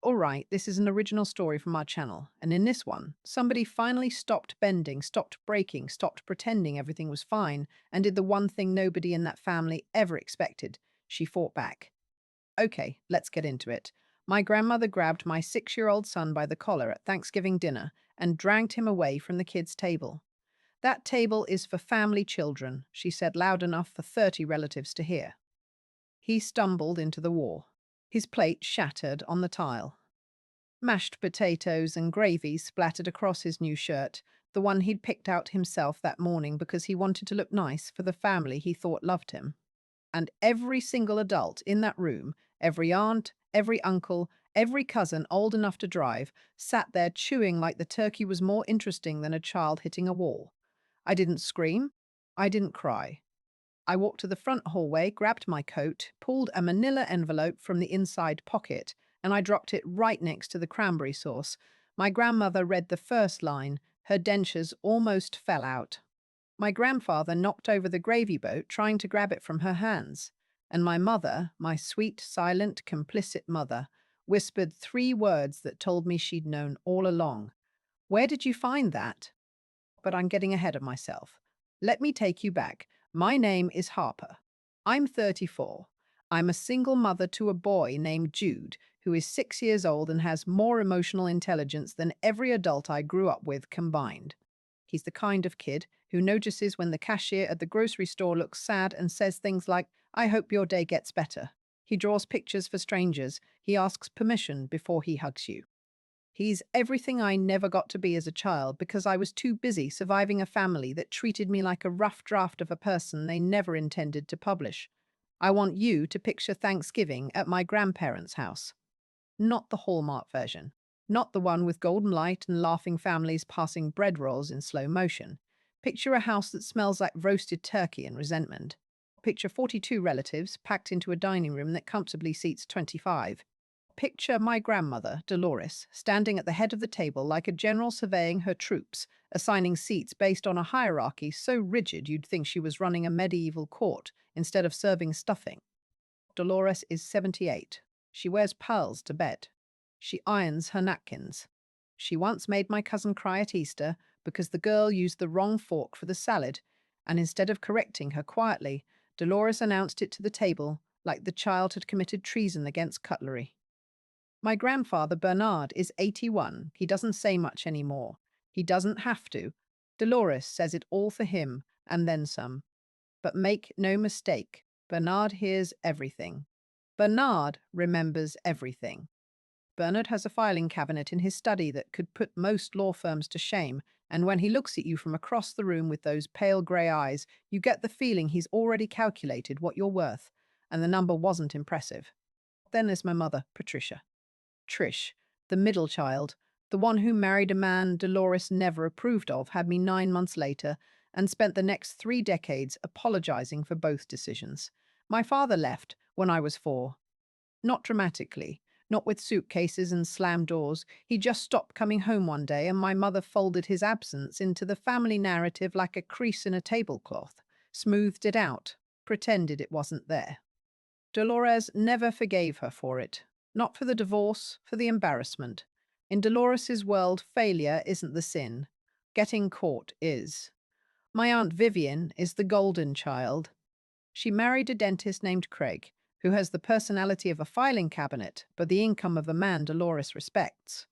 Alright, this is an original story from our channel, and in this one, somebody finally stopped bending, stopped breaking, stopped pretending everything was fine, and did the one thing nobody in that family ever expected. She fought back. Okay, let's get into it. My grandmother grabbed my 6-year-old son by the collar at Thanksgiving dinner and dragged him away from the kids' table. That table is for family children, she said loud enough for 30 relatives to hear. He stumbled into the wall. His plate shattered on the tile. Mashed potatoes and gravy splattered across his new shirt, the one he'd picked out himself that morning because he wanted to look nice for the family he thought loved him. And every single adult in that room, every aunt, every uncle, every cousin old enough to drive, sat there chewing like the turkey was more interesting than a child hitting a wall. I didn't scream. I didn't cry. I walked to the front hallway, grabbed my coat, pulled a manila envelope from the inside pocket, and I dropped it right next to the cranberry sauce. My grandmother read the first line. Her dentures almost fell out. My grandfather knocked over the gravy boat trying to grab it from her hands. And my mother, my sweet, silent, complicit mother, whispered 3 words that told me she'd known all along. Where did you find that? But I'm getting ahead of myself. Let me take you back. My name is Harper. I'm 34. I'm a single mother to a boy named Jude, who is 6 years old and has more emotional intelligence than every adult I grew up with combined. He's the kind of kid who notices when the cashier at the grocery store looks sad and says things like, I hope your day gets better. He draws pictures for strangers. He asks permission before he hugs you. He's everything I never got to be as a child because I was too busy surviving a family that treated me like a rough draft of a person they never intended to publish. I want you to picture Thanksgiving at my grandparents' house. Not the Hallmark version. Not the one with golden light and laughing families passing bread rolls in slow motion. Picture a house that smells like roasted turkey and resentment. Picture 42 relatives packed into a dining room that comfortably seats 25. Picture my grandmother, Dolores, standing at the head of the table like a general surveying her troops, assigning seats based on a hierarchy so rigid you'd think she was running a medieval court instead of serving stuffing. Dolores is 78. She wears pearls to bed. She irons her napkins. She once made my cousin cry at Easter because the girl used the wrong fork for the salad, and instead of correcting her quietly, Dolores announced it to the table like the child had committed treason against cutlery. My grandfather, Bernard, is 81. He doesn't say much anymore. He doesn't have to. Dolores says it all for him, and then some. But make no mistake, Bernard hears everything. Bernard remembers everything. Bernard has a filing cabinet in his study that could put most law firms to shame, and when he looks at you from across the room with those pale grey eyes, you get the feeling he's already calculated what you're worth, and the number wasn't impressive. Then there's my mother, Patricia. Trish, the middle child, the one who married a man Dolores never approved of, had me 9 months later and spent the next 3 decades apologizing for both decisions. My father left when I was 4. Not dramatically, not with suitcases and slammed doors. He just stopped coming home one day, and my mother folded his absence into the family narrative like a crease in a tablecloth, smoothed it out, pretended it wasn't there. Dolores never forgave her for it. Not for the divorce, for the embarrassment. In Dolores's world, failure isn't the sin. Getting caught is. My Aunt Vivian is the golden child. She married a dentist named Craig, who has the personality of a filing cabinet, but the income of a man Dolores respects.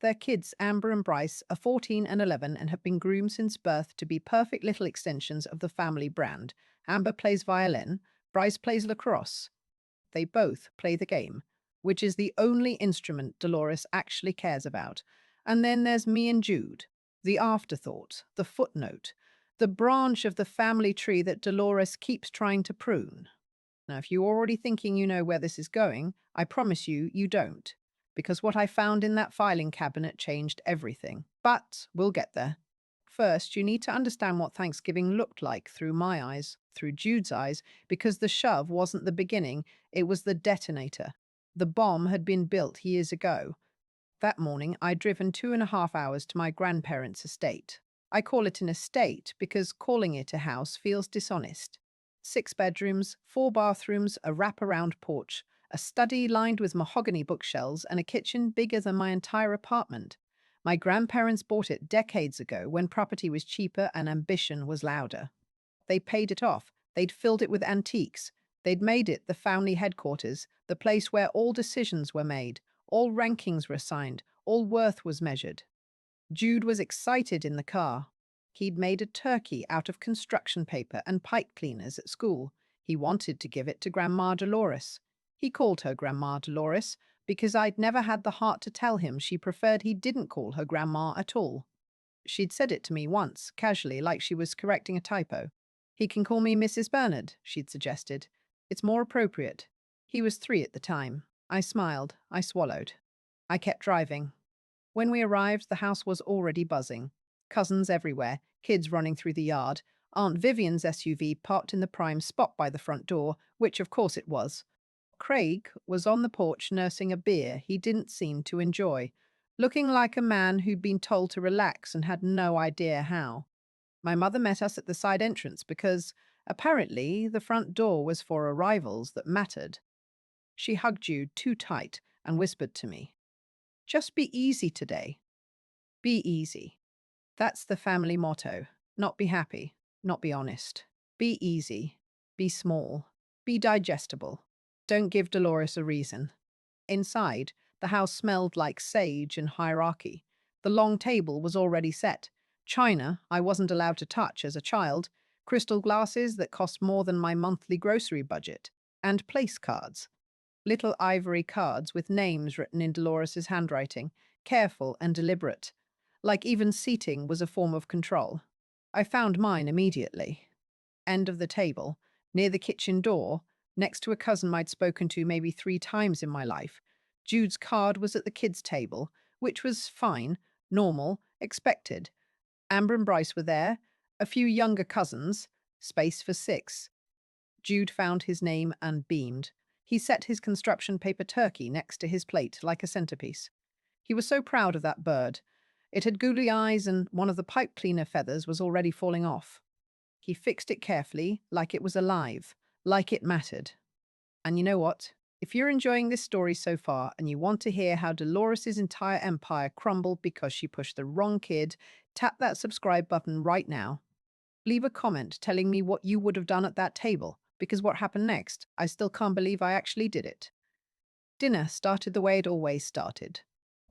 Their kids, Amber and Bryce, are 14 and 11 and have been groomed since birth to be perfect little extensions of the family brand. Amber plays violin, Bryce plays lacrosse. They both play the game, which is the only instrument Dolores actually cares about. And then there's me and Jude, the afterthought, the footnote, the branch of the family tree that Dolores keeps trying to prune. Now, if you're already thinking you know where this is going, I promise you, you don't. Because what I found in that filing cabinet changed everything. But we'll get there. First, you need to understand what Thanksgiving looked like through my eyes, through Jude's eyes, because the shove wasn't the beginning, it was the detonator. The bomb had been built years ago. That morning, I'd driven 2.5 hours to my grandparents' estate. I call it an estate because calling it a house feels dishonest. 6 bedrooms, 4 bathrooms, a wraparound porch, a study lined with mahogany bookshelves, and a kitchen bigger than my entire apartment. My grandparents bought it decades ago when property was cheaper and ambition was louder. They paid it off. They'd filled it with antiques. They'd made it the family headquarters, the place where all decisions were made, all rankings were assigned, all worth was measured. Jude was excited in the car. He'd made a turkey out of construction paper and pipe cleaners at school. He wanted to give it to Grandma Dolores. He called her Grandma Dolores because I'd never had the heart to tell him she preferred he didn't call her Grandma at all. She'd said it to me once, casually, like she was correcting a typo. He can call me Mrs. Bernard, she'd suggested. It's more appropriate. He was 3 at the time. I smiled. I swallowed. I kept driving. When we arrived, the house was already buzzing. Cousins everywhere, kids running through the yard, Aunt Vivian's SUV parked in the prime spot by the front door, which of course it was. Craig was on the porch nursing a beer he didn't seem to enjoy, looking like a man who'd been told to relax and had no idea how. My mother met us at the side entrance because, apparently, the front door was for arrivals that mattered. She hugged Jude too tight and whispered to me, "Just be easy today. Be easy." That's the family motto. Not be happy, not be honest. Be easy, be small, be digestible. Don't give Dolores a reason. Inside, the house smelled like sage and hierarchy. The long table was already set. China I wasn't allowed to touch as a child, crystal glasses that cost more than my monthly grocery budget, and place cards. Little ivory cards with names written in Dolores's handwriting, careful and deliberate, like even seating was a form of control. I found mine immediately. End of the table, near the kitchen door, next to a cousin I'd spoken to maybe 3 times in my life. Jude's card was at the kids' table, which was fine, normal, expected. Amber and Bryce were there, a few younger cousins, space for 6. Jude found his name and beamed. He set his construction paper turkey next to his plate like a centerpiece. He was so proud of that bird. It had googly eyes and one of the pipe cleaner feathers was already falling off. He fixed it carefully, like it was alive, like it mattered. And you know what? If you're enjoying this story so far and you want to hear how Dolores's entire empire crumbled because she pushed the wrong kid, tap that subscribe button right now. Leave a comment telling me what you would have done at that table, because what happened next, I still can't believe I actually did it. Dinner started the way it always started.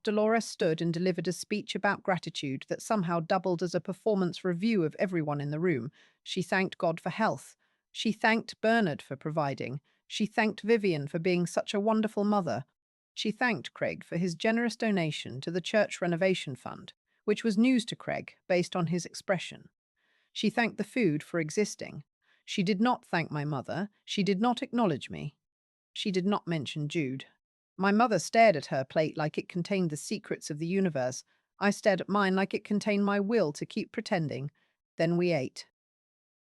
Dolores stood and delivered a speech about gratitude that somehow doubled as a performance review of everyone in the room. She thanked God for health. She thanked Bernard for providing. She thanked Vivian for being such a wonderful mother. She thanked Craig for his generous donation to the church renovation fund, which was news to Craig based on his expression. She thanked the food for existing. She did not thank my mother. She did not acknowledge me. She did not mention Jude. My mother stared at her plate like it contained the secrets of the universe. I stared at mine like it contained my will to keep pretending. Then we ate.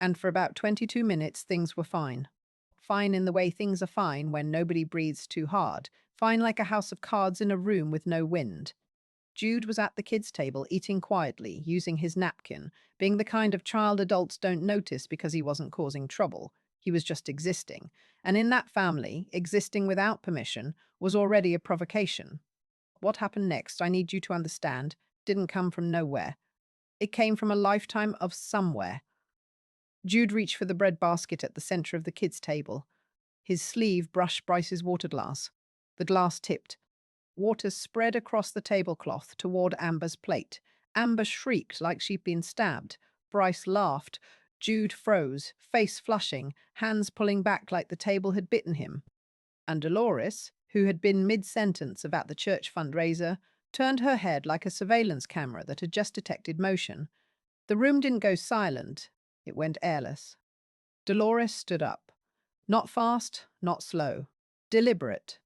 And for about 22 minutes, things were fine. Fine in the way things are fine when nobody breathes too hard. Fine like a house of cards in a room with no wind. Jude was at the kids' table eating quietly, using his napkin, being the kind of child adults don't notice because he wasn't causing trouble. He was just existing. And in that family, existing without permission was already a provocation. What happened next, I need you to understand, didn't come from nowhere. It came from a lifetime of somewhere. Jude reached for the bread basket at the center of the kids' table. His sleeve brushed Bryce's water glass. The glass tipped. Water spread across the tablecloth toward Amber's plate. Amber shrieked like she'd been stabbed. Bryce laughed. Jude froze, face flushing, hands pulling back like the table had bitten him. And Dolores, who had been mid-sentence about the church fundraiser, turned her head like a surveillance camera that had just detected motion. The room didn't go silent. It went airless. Dolores stood up. Not fast, not slow. Deliberate.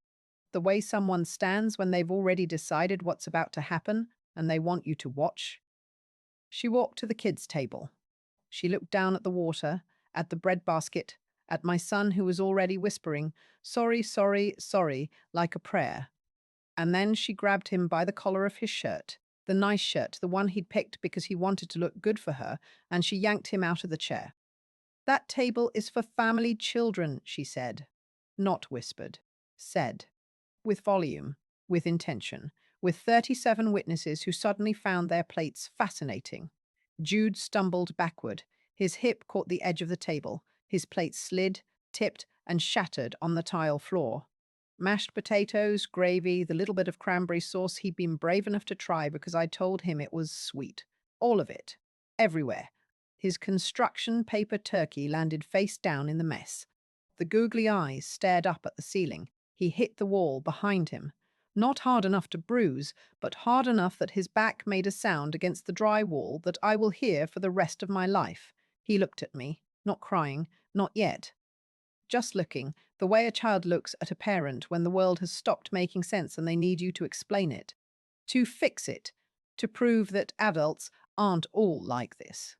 The way someone stands when they've already decided what's about to happen and they want you to watch. She walked to the kids' table. She looked down at the water, at the bread basket, at my son who was already whispering, "Sorry, sorry, sorry," like a prayer. And then she grabbed him by the collar of his shirt, the nice shirt, the one he'd picked because he wanted to look good for her, and she yanked him out of the chair. "That table is for family children," she said. Not whispered. said, with volume, with intention, with 37 witnesses who suddenly found their plates fascinating. Jude stumbled backward. His hip caught the edge of the table. His plate slid, tipped, and shattered on the tile floor. Mashed potatoes, gravy, the little bit of cranberry sauce he'd been brave enough to try because I told him it was sweet. All of it. Everywhere. His construction paper turkey landed face down in the mess. The googly eyes stared up at the ceiling. He hit the wall behind him. Not hard enough to bruise, but hard enough that his back made a sound against the dry wall that I will hear for the rest of my life. He looked at me, not crying, not yet. Just looking, the way a child looks at a parent when the world has stopped making sense and they need you to explain it, to fix it, to prove that adults aren't all like this.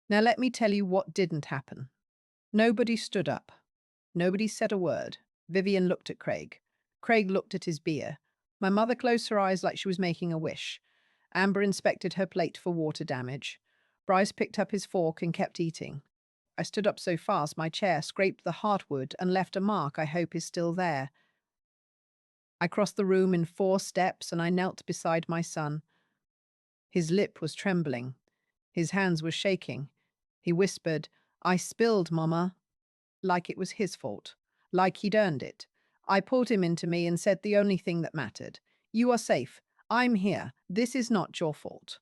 Now let me tell you what didn't happen. Nobody stood up. Nobody said a word. Vivian looked at Craig. Craig looked at his beer. My mother closed her eyes like she was making a wish. Amber inspected her plate for water damage. Bryce picked up his fork and kept eating. I stood up so fast my chair scraped the heartwood and left a mark I hope is still there. I crossed the room in 4 steps and I knelt beside my son. His lip was trembling. His hands were shaking. He whispered, "I spilled, Mama," like it was his fault, like he'd earned it. I pulled him into me and said the only thing that mattered. "You are safe. I'm here. This is not your fault."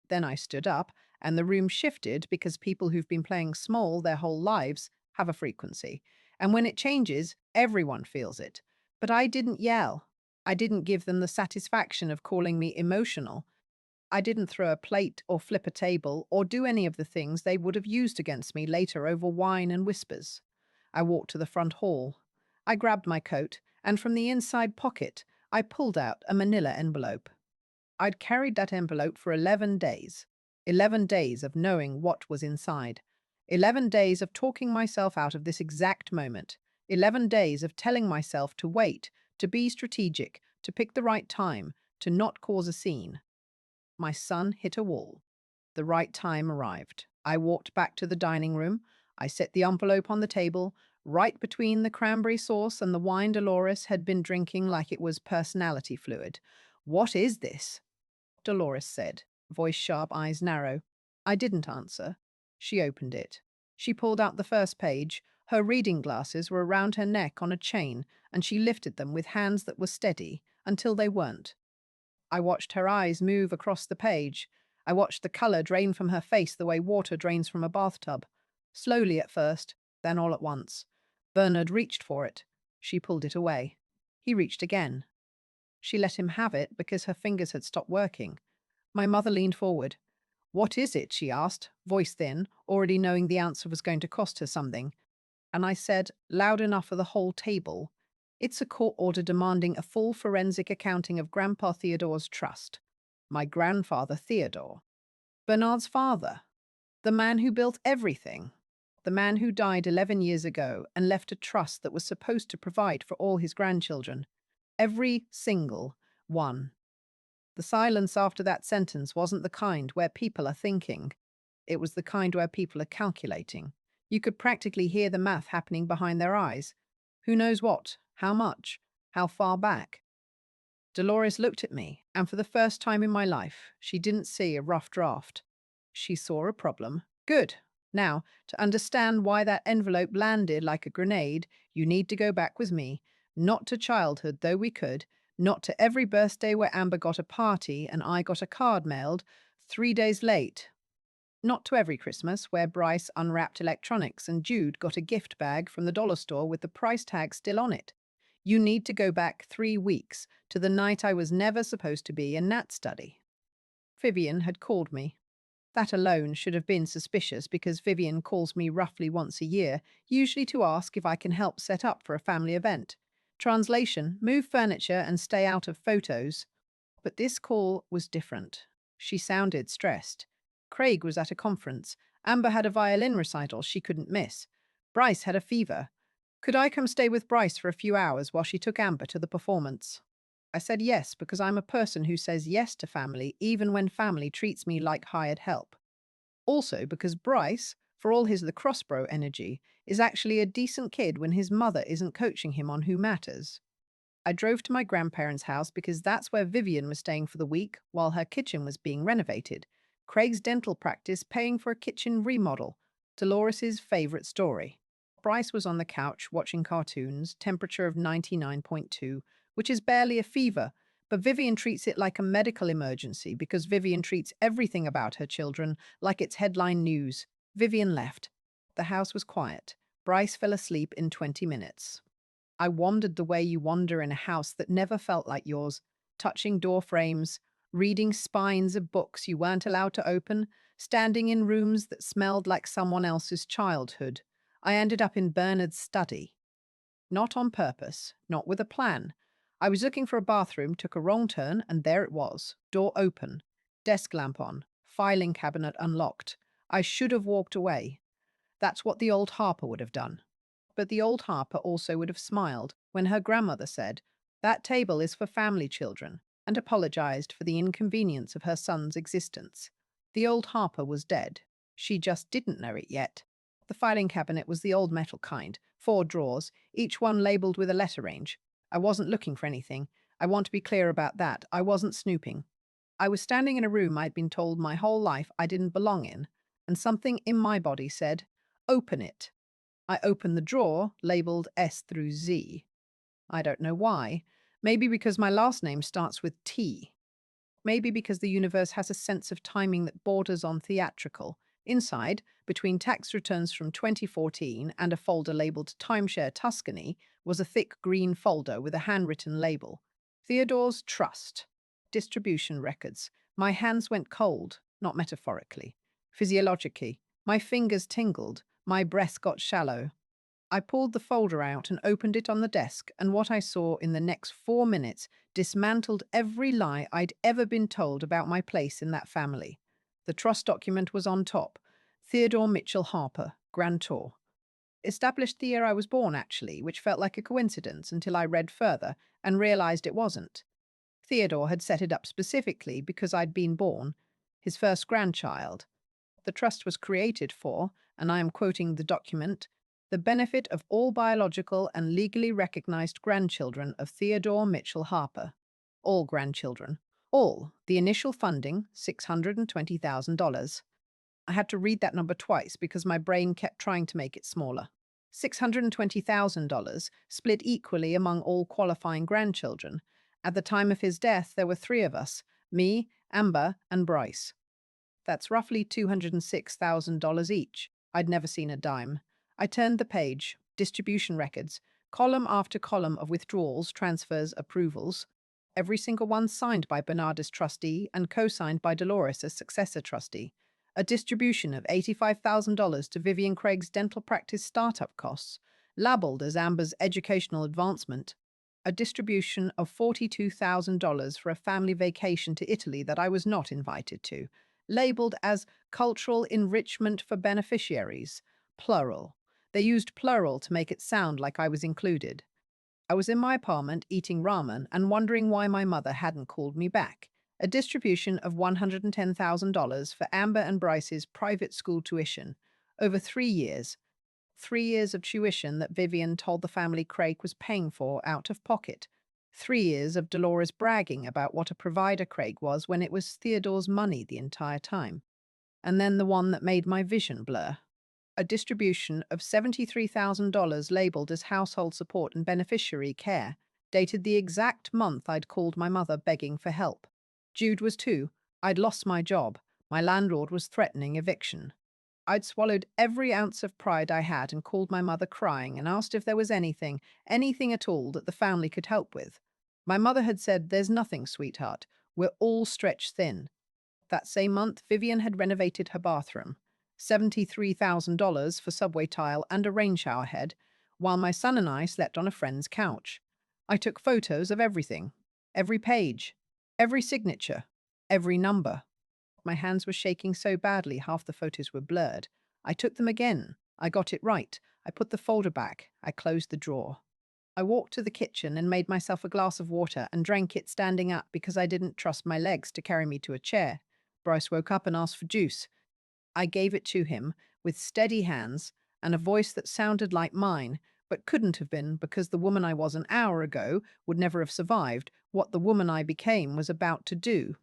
Then I stood up, and the room shifted because people who've been playing small their whole lives have a frequency. And when it changes, everyone feels it. But I didn't yell. I didn't give them the satisfaction of calling me emotional. I didn't throw a plate or flip a table or do any of the things they would have used against me later over wine and whispers. I walked to the front hall. I grabbed my coat, and from the inside pocket, I pulled out a manila envelope. I'd carried that envelope for 11 days. 11 days of knowing what was inside. 11 days of talking myself out of this exact moment. 11 days of telling myself to wait, to be strategic, to pick the right time, to not cause a scene. My son hit a wall. The right time arrived. I walked back to the dining room. I set the envelope on the table, right between the cranberry sauce and the wine Dolores had been drinking like it was personality fluid. "What is this?" Dolores said, voice sharp, eyes narrow. I didn't answer. She opened it. She pulled out the first page. Her reading glasses were around her neck on a chain, and she lifted them with hands that were steady until they weren't. I watched her eyes move across the page. I watched the color drain from her face the way water drains from a bathtub. Slowly at first, then all at once. Bernard reached for it. She pulled it away. He reached again. She let him have it because her fingers had stopped working. My mother leaned forward. "What is it?" she asked, voice thin, already knowing the answer was going to cost her something. And I said, loud enough for the whole table, "It's a court order demanding a full forensic accounting of Grandpa Theodore's trust. My grandfather Theodore. Bernard's father. The man who built everything. The man who died 11 years ago and left a trust that was supposed to provide for all his grandchildren. Every single one." The silence after that sentence wasn't the kind where people are thinking. It was the kind where people are calculating. You could practically hear the math happening behind their eyes. Who knows what? How much? How far back? Dolores looked at me, and for the first time in my life, she didn't see a rough draft. She saw a problem. Good. Now, to understand why that envelope landed like a grenade, you need to go back with me. Not to childhood, though we could. Not to every birthday where Amber got a party and I got a card mailed 3 days late. Not to every Christmas where Bryce unwrapped electronics and Jude got a gift bag from the dollar store with the price tag still on it. You need to go back 3 weeks to the night I was never supposed to be in Nat's study. Vivian had called me. That alone should have been suspicious because Vivian calls me roughly once a year, usually to ask if I can help set up for a family event. Translation, move furniture and stay out of photos. But this call was different. She sounded stressed. Craig was at a conference. Amber had a violin recital she couldn't miss. Bryce had a fever. Could I come stay with Bryce for a few hours while she took Amber to the performance? I said yes because I'm a person who says yes to family even when family treats me like hired help. Also because Bryce, for all his lacrosse bro energy, is actually a decent kid when his mother isn't coaching him on who matters. I drove to my grandparents' house because that's where Vivian was staying for the week while her kitchen was being renovated. Craig's dental practice paying for a kitchen remodel. Dolores's favorite story. Bryce was on the couch watching cartoons, temperature of 99.2, which is barely a fever, but Vivian treats it like a medical emergency because Vivian treats everything about her children like it's headline news. Vivian left. The house was quiet. Bryce fell asleep in 20 minutes. I wandered the way you wander in a house that never felt like yours, touching door frames, reading spines of books you weren't allowed to open, standing in rooms that smelled like someone else's childhood. I ended up in Bernard's study. Not on purpose, not with a plan. I was looking for a bathroom, took a wrong turn, and there it was. Door open, desk lamp on, filing cabinet unlocked. I should have walked away. That's what the old Harper would have done. But the old Harper also would have smiled when her grandmother said, "That table is for family children," and apologized for the inconvenience of her son's existence. The old Harper was dead. She just didn't know it yet. The filing cabinet was the old metal kind, 4 drawers, each one labeled with a letter range. I wasn't looking for anything. I want to be clear about that. I wasn't snooping. I was standing in a room I'd been told my whole life I didn't belong in, and something in my body said, "Open it." I opened the drawer labeled S through Z. I don't know why. Maybe because my last name starts with T. Maybe because the universe has a sense of timing that borders on theatrical. Inside, between tax returns from 2014 and a folder labeled Timeshare Tuscany, was a thick green folder with a handwritten label. Theodore's Trust. Distribution records. My hands went cold, not metaphorically. Physiologically, my fingers tingled, my breath got shallow. I pulled the folder out and opened it on the desk, and what I saw in the next 4 minutes dismantled every lie I'd ever been told about my place in that family. The trust document was on top. Theodore Mitchell Harper, grantor. Established the year I was born, actually, which felt like a coincidence until I read further and realized it wasn't. Theodore had set it up specifically because I'd been born, his first grandchild. The trust was created for, and I am quoting the document, the benefit of all biological and legally recognized grandchildren of Theodore Mitchell Harper. All grandchildren. All. The initial funding, $620,000. I had to read that number twice because my brain kept trying to make it smaller. $620,000 split equally among all qualifying grandchildren. At the time of his death, there were 3 of us, me, Amber, and Bryce. That's roughly $206,000 each. I'd never seen a dime. I turned the page, distribution records, column after column of withdrawals, transfers, approvals, every single one signed by Bernard as trustee and co-signed by Dolores as successor trustee. A distribution of $85,000 to Vivian Craig's dental practice startup costs, labeled as Amber's educational advancement. A distribution of $42,000 for a family vacation to Italy that I was not invited to, labeled as cultural enrichment for beneficiaries, plural. They used plural to make it sound like I was included. I was in my apartment eating ramen and wondering why my mother hadn't called me back. A distribution of $110,000 for Amber and Bryce's private school tuition over 3 years. 3 years of tuition that Vivian told the family Craig was paying for out of pocket. 3 years of Dolores bragging about what a provider Craig was when it was Theodore's money the entire time. And then the one that made my vision blur. A distribution of $73,000 labeled as household support and beneficiary care, dated the exact month I'd called my mother begging for help. Jude was 2. I'd lost my job. My landlord was threatening eviction. I'd swallowed every ounce of pride I had and called my mother crying and asked if there was anything at all that the family could help with. My mother had said, "There's nothing, sweetheart. We're all stretched thin." That same month, Vivian had renovated her bathroom. $73,000 for subway tile and a rain shower head, while my son and I slept on a friend's couch. I took photos of everything. Every page. Every signature. Every number. My hands were shaking so badly half the photos were blurred. I took them again. I got it right. I put the folder back. I closed the drawer. I walked to the kitchen and made myself a glass of water and drank it standing up because I didn't trust my legs to carry me to a chair. Bryce woke up and asked for juice. I gave it to him, with steady hands and a voice that sounded like mine, but couldn't have been because the woman I was an hour ago would never have survived what the woman I became was about to do.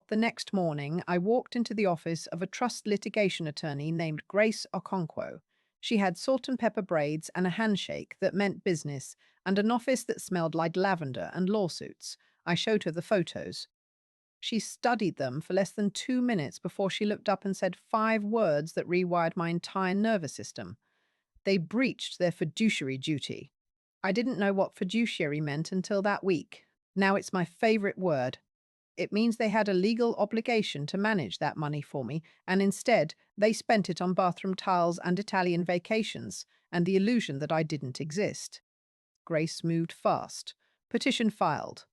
The next morning, I walked into the office of a trust litigation attorney named Grace Okonkwo. She had salt and pepper braids and a handshake that meant business, and an office that smelled like lavender and lawsuits. I showed her the photos. She studied them for less than 2 minutes before she looked up and said 5 words that rewired my entire nervous system. They breached their fiduciary duty. I didn't know what fiduciary meant until that week. Now it's my favorite word. It means they had a legal obligation to manage that money for me, and instead, they spent it on bathroom tiles and Italian vacations, and the illusion that I didn't exist. Grace moved fast. Petition filed.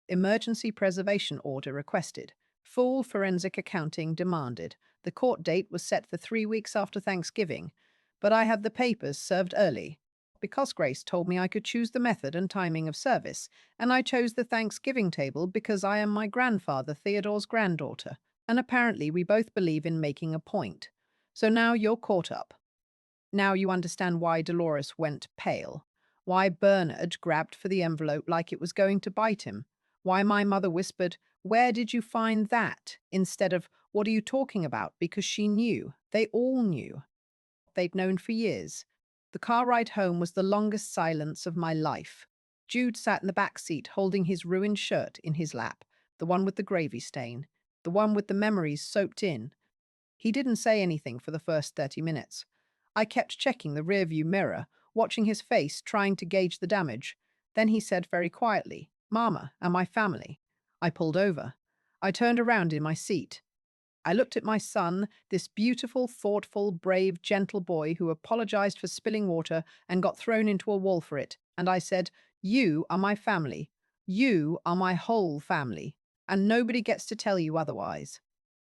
Emergency preservation order requested. Full forensic accounting demanded. The court date was set for 3 weeks after Thanksgiving, but I had the papers served early because Grace told me I could choose the method and timing of service, and I chose the Thanksgiving table because I am my grandfather Theodore's granddaughter, and apparently we both believe in making a point. So now you're caught up. Now you understand why Dolores went pale, why Bernard grabbed for the envelope like it was going to bite him, why my mother whispered, "Where did you find that?" instead of, "What are you talking about?" because she knew. They all knew. They'd known for years. The car ride home was the longest silence of my life. Jude sat in the back seat holding his ruined shirt in his lap, the one with the gravy stain, the one with the memories soaked in. He didn't say anything for the first 30 minutes. I kept checking the rearview mirror, watching his face, trying to gauge the damage. Then he said very quietly, "Mama and my family." I pulled over. I turned around in my seat. I looked at my son, this beautiful, thoughtful, brave, gentle boy who apologized for spilling water and got thrown into a wall for it, and I said, "You are my family. You are my whole family, and nobody gets to tell you otherwise.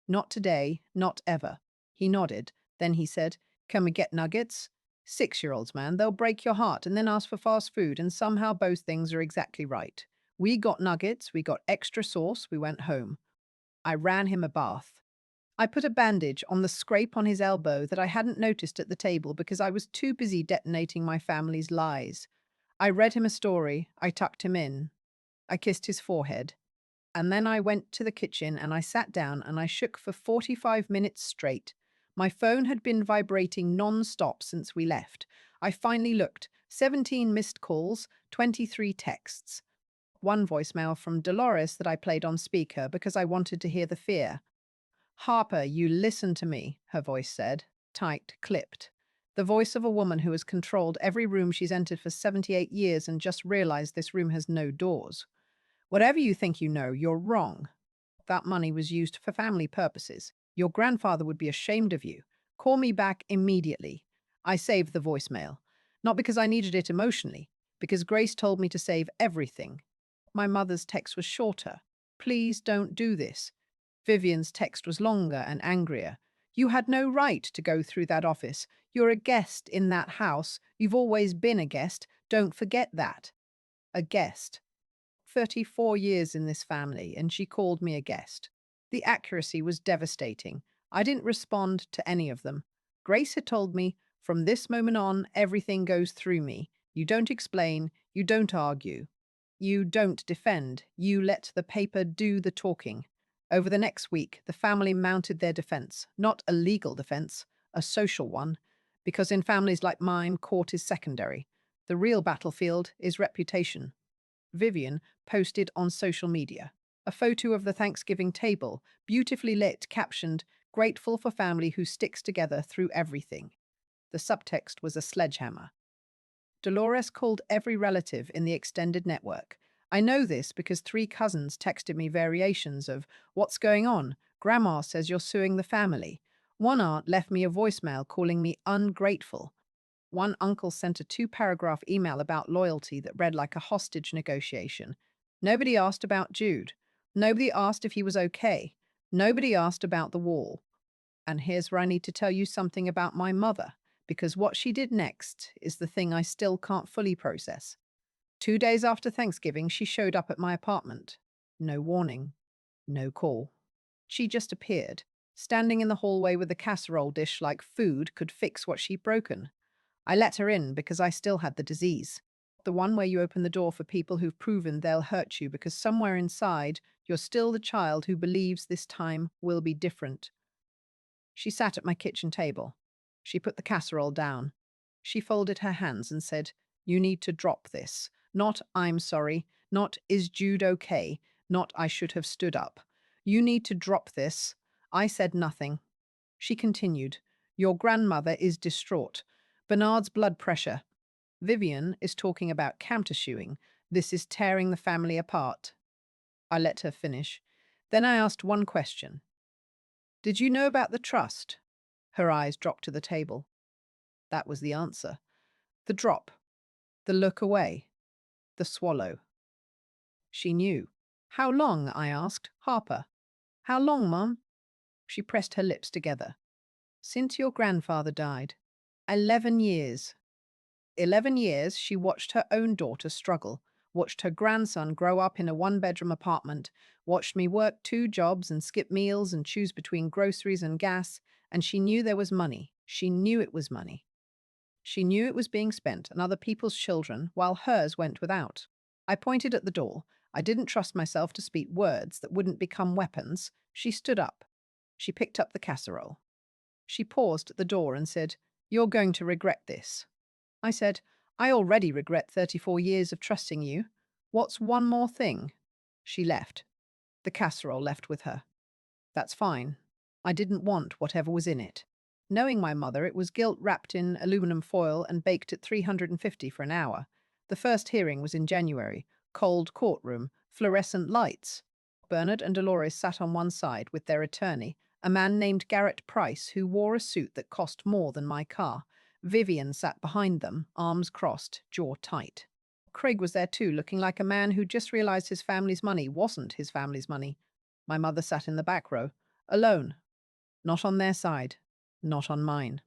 Not today, not ever." He nodded. Then he said, "Can we get nuggets?" 6-year-olds, man, they'll break your heart and then ask for fast food, and somehow both things are exactly right. We got nuggets, we got extra sauce, we went home. I ran him a bath. I put a bandage on the scrape on his elbow that I hadn't noticed at the table because I was too busy detonating my family's lies. I read him a story. I tucked him in. I kissed his forehead. And then I went to the kitchen and I sat down and I shook for 45 minutes straight. My phone had been vibrating non-stop since we left. I finally looked. 17 missed calls, 23 texts. One voicemail from Dolores that I played on speaker because I wanted to hear the fear. "Harper, you listen to me," her voice said, tight, clipped. The voice of a woman who has controlled every room she's entered for 78 years and just realized this room has no doors. "Whatever you think you know, you're wrong. That money was used for family purposes. Your grandfather would be ashamed of you. Call me back immediately." I saved the voicemail. Not because I needed it emotionally, because Grace told me to save everything. My mother's text was shorter. "Please don't do this." Vivian's text was longer and angrier. "You had no right to go through that office. You're a guest in that house. You've always been a guest. Don't forget that." A guest. 34 years in this family, and she called me a guest. The accuracy was devastating. I didn't respond to any of them. Grace had told me, "From this moment on, everything goes through me. You don't explain, you don't argue, you don't defend, you let the paper do the talking." Over the next week, the family mounted their defense, not a legal defense, a social one, because in families like mine, court is secondary. The real battlefield is reputation. Vivian posted on social media a photo of the Thanksgiving table, beautifully lit, captioned, "Grateful for family who sticks together through everything." The subtext was a sledgehammer. Dolores called every relative in the extended network. I know this because 3 cousins texted me variations of, "What's going on? Grandma says you're suing the family." One aunt left me a voicemail calling me ungrateful. One uncle sent a 2-paragraph email about loyalty that read like a hostage negotiation. Nobody asked about Jude. Nobody asked if he was okay. Nobody asked about the wall. And here's where I need to tell you something about my mother, because what she did next is the thing I still can't fully process. 2 days after Thanksgiving, she showed up at my apartment. No warning. No call. She just appeared. standing in the hallway with a casserole dish like food could fix what she'd broken. I let her in because I still had the disease. The one where you open the door for people who've proven they'll hurt you because somewhere inside, you're still the child who believes this time will be different. She sat at my kitchen table. She put the casserole down. She folded her hands and said, "You need to drop this. Not, 'I'm sorry.' Not, 'Is Jude okay?' Not, 'I should have stood up.' You need to drop this." I said nothing. She continued, "Your grandmother is distraught. Bernard's blood pressure. Vivian is talking about countershoeing. This is tearing the family apart." I let her finish. Then I asked one question. "Did you know about the trust?" Her eyes dropped to the table. That was the answer. The drop, the look away, the swallow. She knew. "How long?" I asked. "Harper." "How long, Mum?" She pressed her lips together. "Since your grandfather died. 11 years." 11 years she watched her own daughter struggle, watched her grandson grow up in a one-bedroom apartment, watched me work 2 jobs and skip meals and choose between groceries and gas, and she knew there was money. She knew it was money. She knew it was being spent on other people's children while hers went without. I pointed at the door. I didn't trust myself to speak words that wouldn't become weapons. She stood up. She picked up the casserole. She paused at the door and said, "You're going to regret this." I said, "I already regret 34 years of trusting you. What's one more thing?" She left. The casserole left with her. That's fine. I didn't want whatever was in it. Knowing my mother, it was guilt wrapped in aluminum foil and baked at 350 for an hour. The first hearing was in January. Cold courtroom, fluorescent lights. Bernard and Dolores sat on one side with their attorney, a man named Garrett Price, who wore a suit that cost more than my car. Vivian sat behind them, arms crossed, jaw tight. Craig was there too, looking like a man who just realized his family's money wasn't his family's money. My mother sat in the back row, alone. Not on their side, not on mine.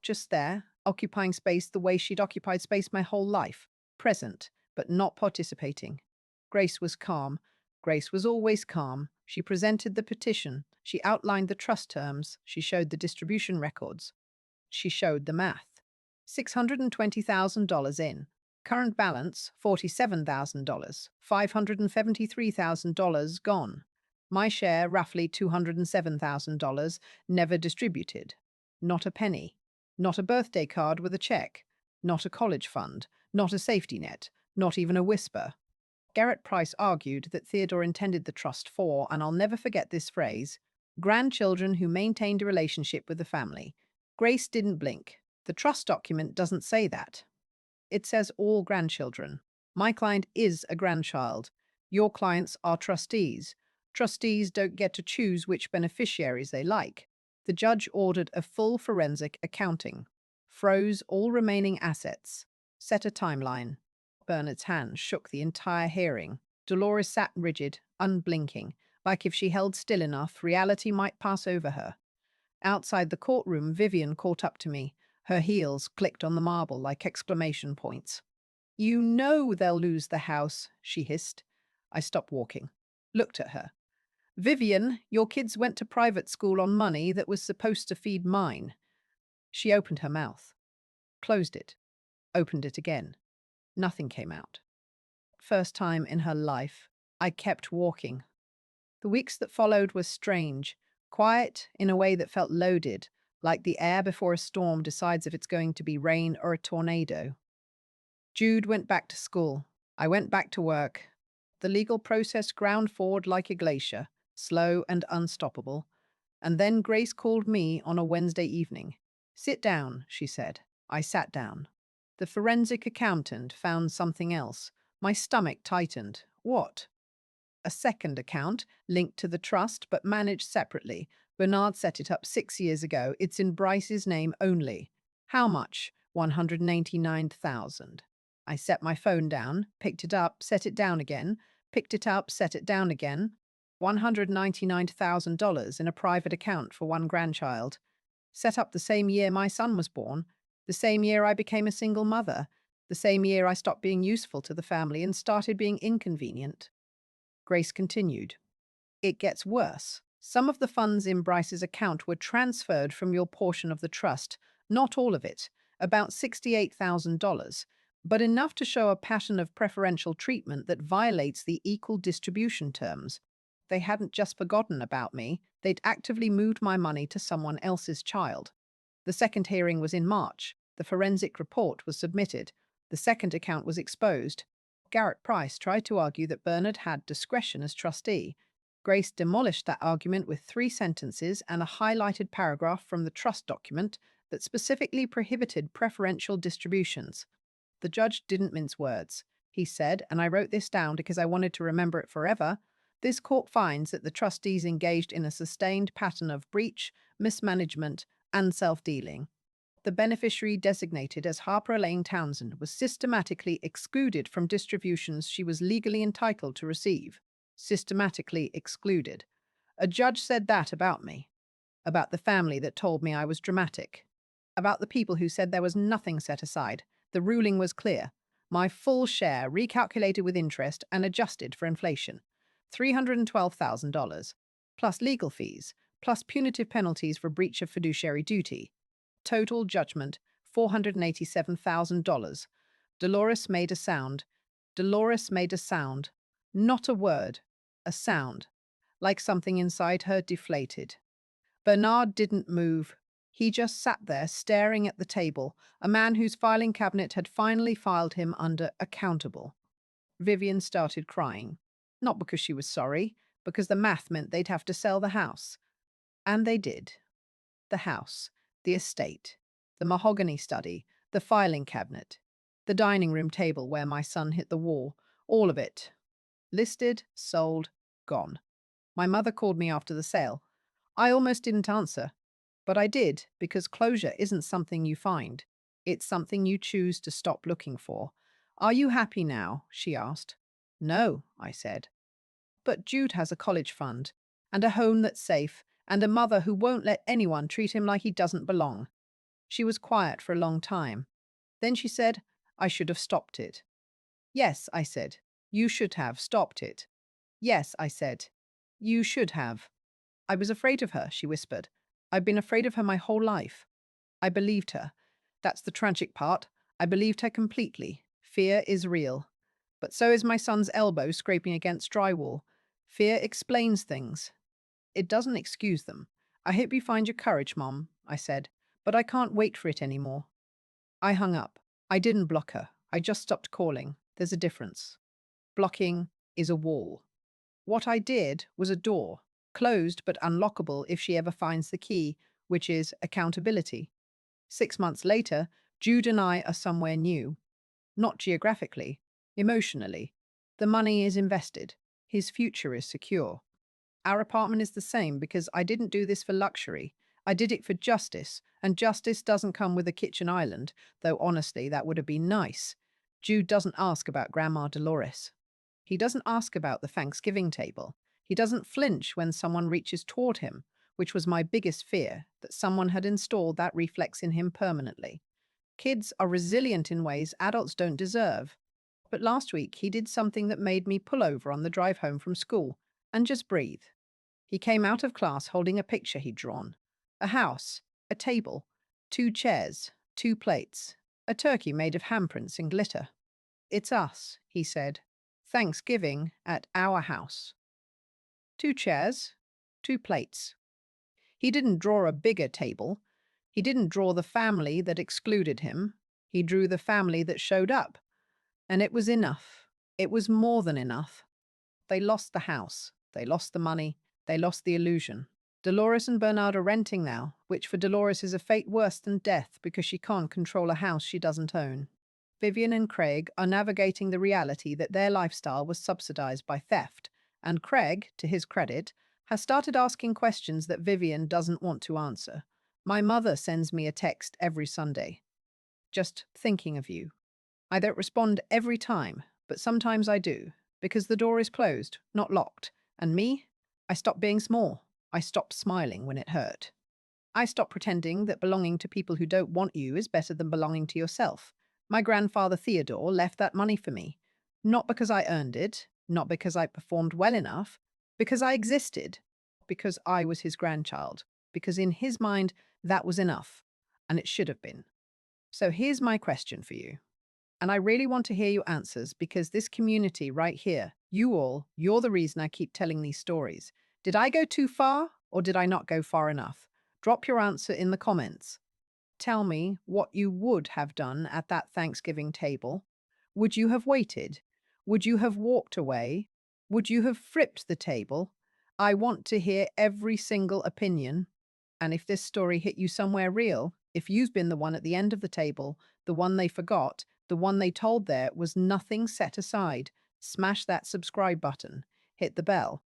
Just there, occupying space the way she'd occupied space my whole life, present, but not participating. Grace was calm. Grace was always calm. She presented the petition. She outlined the trust terms. She showed the distribution records. She showed the math. $620,000 in. Current balance, $47,000. $573,000 gone. My share, roughly $207,000, never distributed. Not a penny. Not a birthday card with a check. Not a college fund. Not a safety net. Not even a whisper. Garrett Price argued that Theodore intended the trust for, and I'll never forget this phrase, grandchildren who maintained a relationship with the family. Grace didn't blink. The trust document doesn't say that. It says all grandchildren. My client is a grandchild. Your clients are trustees. Trustees don't get to choose which beneficiaries they like. The judge ordered a full forensic accounting, froze all remaining assets, set a timeline. Bernard's hand shook the entire hearing. Dolores sat rigid, unblinking, like if she held still enough, reality might pass over her. Outside the courtroom, Vivian caught up to me. Her heels clicked on the marble like exclamation points. "You know they'll lose the house," she hissed. I stopped walking, looked at her. "Vivian, your kids went to private school on money that was supposed to feed mine." She opened her mouth, closed it, opened it again. Nothing came out. First time in her life, I kept walking. The weeks that followed were strange, quiet in a way that felt loaded, like the air before a storm decides if it's going to be rain or a tornado. Jude went back to school. I went back to work. The legal process ground forward like a glacier, slow and unstoppable. And then Grace called me on a Wednesday evening. "Sit down," she said. I sat down. The forensic accountant found something else. My stomach tightened. What? A second account, linked to the trust but managed separately. Bernard set it up 6 years ago. It's in Bryce's name only. How much? 189,000. I set my phone down, picked it up, set it down again, picked it up, set it down again. $199,000 in a private account for one grandchild. Set up the same year my son was born, the same year I became a single mother, the same year I stopped being useful to the family and started being inconvenient. Grace continued. "It gets worse. Some of the funds in Bryce's account were transferred from your portion of the trust, not all of it, about $68,000, but enough to show a pattern of preferential treatment that violates the equal distribution terms. They hadn't just forgotten about me, they'd actively moved my money to someone else's child. The second hearing was in March. The forensic report was submitted. The second account was exposed. Garrett Price tried to argue that Bernard had discretion as trustee. Grace demolished that argument with 3 sentences and a highlighted paragraph from the trust document that specifically prohibited preferential distributions. The judge didn't mince words. He said, and I wrote this down because I wanted to remember it forever, this court finds that the trustees engaged in a sustained pattern of breach, mismanagement, and self-dealing. The beneficiary designated as Harper Elaine Townsend was systematically excluded from distributions she was legally entitled to receive. Systematically excluded. A judge said that about me. About the family that told me I was dramatic. About the people who said there was nothing set aside. The ruling was clear. My full share, recalculated with interest and adjusted for inflation. $312,000. Plus legal fees. Plus punitive penalties for breach of fiduciary duty. Total judgment, $487,000. Dolores made a sound. Dolores made a sound. Not a word. A sound. Like something inside her deflated. Bernard didn't move. He just sat there staring at the table, a man whose filing cabinet had finally filed him under accountable. Vivian started crying. Not because she was sorry, because the math meant they'd have to sell the house. And they did. The house, the estate, the mahogany study, the filing cabinet, the dining room table where my son hit the wall, all of it. Listed, sold, gone. My mother called me after the sale. I almost didn't answer, but I did because closure isn't something you find. It's something you choose to stop looking for. Are you happy now? She asked. No, I said. But Jude has a college fund, and a home that's safe, and a mother who won't let anyone treat him like he doesn't belong. She was quiet for a long time. Then she said, I should have stopped it. Yes, I said. You should have stopped it. Yes, I said. You should have. I was afraid of her, she whispered. I've been afraid of her my whole life. I believed her. That's the tragic part. I believed her completely. Fear is real. But so is my son's elbow scraping against drywall. Fear explains things. It doesn't excuse them. I hope you find your courage, Mom, I said, but I can't wait for it anymore. I hung up. I didn't block her. I just stopped calling. There's a difference. Blocking is a wall. What I did was a door, closed but unlockable if she ever finds the key, which is accountability. 6 months later, Jude and I are somewhere new. Not geographically, emotionally. The money is invested. His future is secure. Our apartment is the same because I didn't do this for luxury. I did it for justice, and justice doesn't come with a kitchen island, though honestly, that would have been nice. Jude doesn't ask about Grandma Dolores. He doesn't ask about the Thanksgiving table. He doesn't flinch when someone reaches toward him, which was my biggest fear, that someone had installed that reflex in him permanently. Kids are resilient in ways adults don't deserve. But last week, he did something that made me pull over on the drive home from school and just breathe. He came out of class holding a picture he'd drawn. A house, a table, 2 chairs, 2 plates, a turkey made of handprints and glitter. It's us, he said. Thanksgiving at our house. 2 chairs, 2 plates. He didn't draw a bigger table. He didn't draw the family that excluded him. He drew the family that showed up. And it was enough. It was more than enough. They lost the house. They lost the money. They lost the illusion. Dolores and Bernard are renting now, which for Dolores is a fate worse than death because she can't control a house she doesn't own. Vivian and Craig are navigating the reality that their lifestyle was subsidized by theft, and Craig, to his credit, has started asking questions that Vivian doesn't want to answer. My mother sends me a text every Sunday. Just thinking of you. I don't respond every time, but sometimes I do, because the door is closed, not locked. And me? I stopped being small. I stopped smiling when it hurt. I stopped pretending that belonging to people who don't want you is better than belonging to yourself. My grandfather Theodore left that money for me. Not because I earned it, not because I performed well enough, because I existed. because I was his grandchild, because in his mind, that was enough, and it should have been. So here's my question for you. And I really want to hear your answers because this community right here, you all, you're the reason I keep telling these stories. Did I go too far or did I not go far enough? Drop your answer in the comments. Tell me what you would have done at that Thanksgiving table. Would you have waited? Would you have walked away? Would you have flipped the table? I want to hear every single opinion. And if this story hit you somewhere real, if you've been the one at the end of the table, the one they forgot, the one they told there was nothing set aside, smash that subscribe button, hit the bell,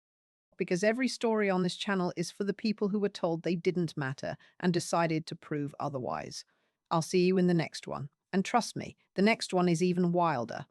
because every story on this channel is for the people who were told they didn't matter and decided to prove otherwise. I'll see you in the next one. And trust me, the next one is even wilder.